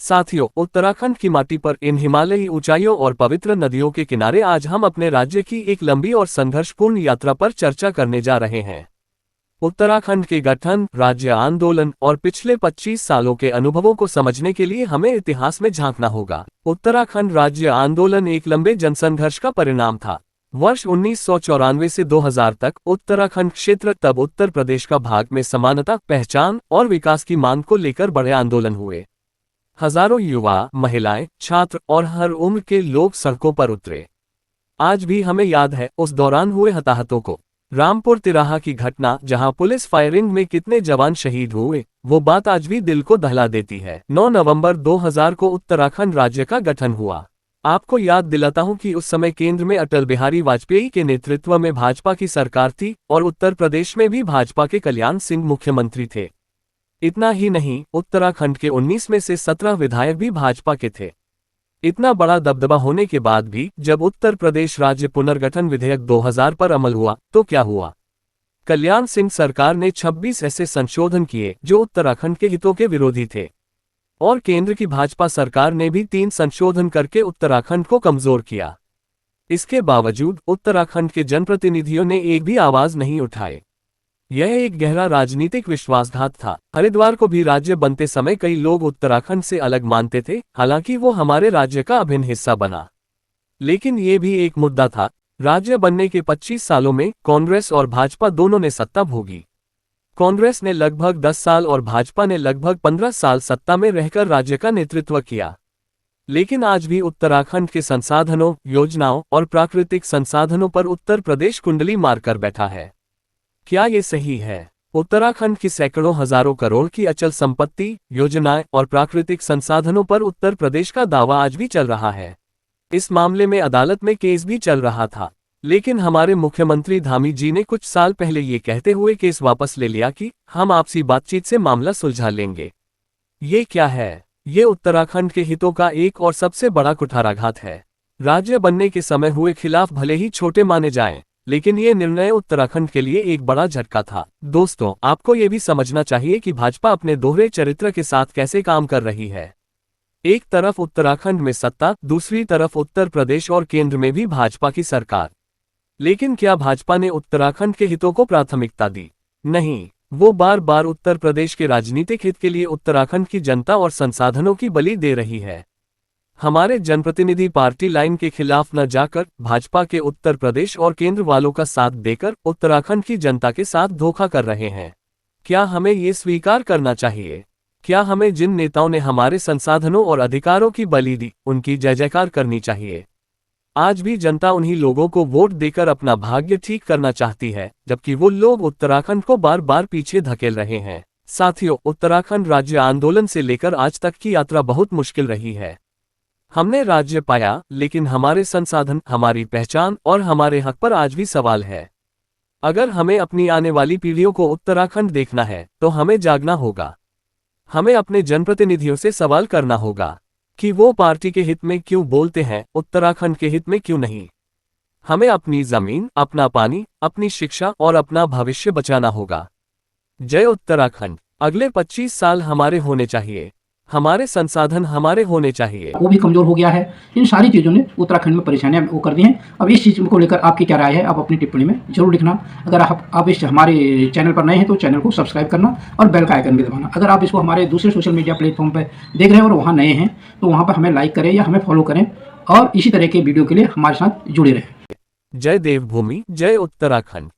साथियों, उत्तराखंड की माटी पर इन हिमालयी ऊंचाइयों और पवित्र नदियों के किनारे आज हम अपने राज्य की एक लंबी और संघर्षपूर्ण यात्रा पर चर्चा करने जा रहे हैं। उत्तराखंड के गठन, राज्य आंदोलन और पिछले 25 सालों के अनुभवों को समझने के लिए हमें इतिहास में झांकना होगा। उत्तराखंड राज्य आंदोलन एक लंबे जनसंघर्ष का परिणाम था। वर्ष 1994 से 2000 तक उत्तराखंड क्षेत्र तब उत्तर प्रदेश का भाग में समानता, पहचान और विकास की मांग को लेकर बड़े आंदोलन हुए। हजारों युवा, महिलाएं, छात्र और हर उम्र के लोग सड़कों पर उतरे। आज भी हमें याद है उस दौरान हुए हताहतों को। रामपुर तिराहा की घटना, जहां पुलिस फायरिंग में कितने जवान शहीद हुए, वो बात आज भी दिल को दहला देती है। 9 नवंबर 2000 को उत्तराखंड राज्य का गठन हुआ। आपको याद दिलाता हूं कि उस समय केंद्र में अटल बिहारी वाजपेयी के नेतृत्व में भाजपा की सरकार थी और उत्तर प्रदेश में भी भाजपा के कल्याण सिंह मुख्यमंत्री थे। इतना ही नहीं, उत्तराखंड के 19 में से 17 विधायक भी भाजपा के थे। इतना बड़ा दबदबा होने के बाद भी जब उत्तर प्रदेश राज्य पुनर्गठन विधेयक 2000 पर अमल हुआ तो क्या हुआ? कल्याण सिंह सरकार ने 26 ऐसे संशोधन किए जो उत्तराखंड के हितों के विरोधी थे, और केंद्र की भाजपा सरकार ने भी 3 संशोधन करके उत्तराखंड को कमजोर किया। इसके बावजूद उत्तराखंड के जनप्रतिनिधियों ने एक भी आवाज नहीं उठाए। यह एक गहरा राजनीतिक विश्वासघात था। हरिद्वार को भी राज्य बनते समय कई लोग उत्तराखंड से अलग मानते थे, हालांकि वो हमारे राज्य का अभिन्न हिस्सा बना। लेकिन ये भी एक मुद्दा था। राज्य बनने के 25 सालों में कांग्रेस और भाजपा दोनों ने सत्ता भोगी। कांग्रेस ने लगभग 10 साल और भाजपा ने लगभग 15 साल सत्ता में रहकर राज्य का नेतृत्व किया। लेकिन आज भी उत्तराखंड के संसाधनों, योजनाओं और प्राकृतिक संसाधनों पर उत्तर प्रदेश कुंडली मारकर बैठा है। क्या ये सही है? उत्तराखंड की सैकड़ों हजारों करोड़ की अचल संपत्ति, योजनाएं और प्राकृतिक संसाधनों पर उत्तर प्रदेश का दावा आज भी चल रहा है। इस मामले में अदालत में केस भी चल रहा था, लेकिन हमारे मुख्यमंत्री धामी जी ने कुछ साल पहले ये कहते हुए केस वापस ले लिया कि हम आपसी बातचीत से मामला सुलझा लेंगे। ये क्या है? ये उत्तराखंड के हितों का एक और सबसे बड़ा कुठाराघात है। राज्य बनने के समय हुए खिलाफ भले ही छोटे माने जाएं, लेकिन ये निर्णय उत्तराखंड के लिए एक बड़ा झटका था। दोस्तों, आपको ये भी समझना चाहिए कि भाजपा अपने दोहरे चरित्र के साथ कैसे काम कर रही है। एक तरफ उत्तराखंड में सत्ता, दूसरी तरफ उत्तर प्रदेश और केंद्र में भी भाजपा की सरकार। लेकिन क्या भाजपा ने उत्तराखंड के हितों को प्राथमिकता दी? नहीं, वो बार बार उत्तर प्रदेश के राजनीतिक हित के लिए उत्तराखंड की जनता और संसाधनों की बलि दे रही है। हमारे जनप्रतिनिधि पार्टी लाइन के खिलाफ न जाकर भाजपा के उत्तर प्रदेश और केंद्र वालों का साथ देकर उत्तराखंड की जनता के साथ धोखा कर रहे हैं। क्या हमें ये स्वीकार करना चाहिए? क्या हमें जिन नेताओं ने हमारे संसाधनों और अधिकारों की बलि दी, उनकी जय जयकार करनी चाहिए? आज भी जनता उन्हीं लोगों को वोट देकर अपना भाग्य ठीक करना चाहती है, जबकि वो लोग उत्तराखंड को बार बार पीछे धकेल रहे हैं। साथियों, उत्तराखंड राज्य आंदोलन से लेकर आज तक की यात्रा बहुत मुश्किल रही है। हमने राज्य पाया, लेकिन हमारे संसाधन, हमारी पहचान और हमारे हक पर आज भी सवाल है। अगर हमें अपनी आने वाली पीढ़ियों को उत्तराखंड देखना है, तो हमें जागना होगा। हमें अपने जनप्रतिनिधियों से सवाल करना होगा कि वो पार्टी के हित में क्यों बोलते हैं, उत्तराखंड के हित में क्यों नहीं। हमें अपनी जमीन, अपना पानी, अपनी शिक्षा और अपना भविष्य बचाना होगा। जय उत्तराखंड। अगले 25 साल हमारे होने चाहिए, हमारे संसाधन हमारे होने चाहिए। वो भी कमजोर हो गया है। इन सारी चीज़ों ने उत्तराखंड में परेशानियां वो कर दी हैं। अब इस चीज़ को लेकर आपकी क्या राय है, आप अपनी टिप्पणी में जरूर लिखना। अगर आप इस हमारे चैनल पर नए हैं तो चैनल को सब्सक्राइब करना और बेल का आइकन भी दबाना। अगर आप इसको हमारे दूसरे सोशल मीडिया प्लेटफॉर्म पर देख रहे हैं और वहाँ नए हैं तो वहाँ पर हमें लाइक करें या हमें फॉलो करें और इसी तरह के वीडियो के लिए हमारे साथ जुड़े रहें। जय देवभूमि, जय उत्तराखंड।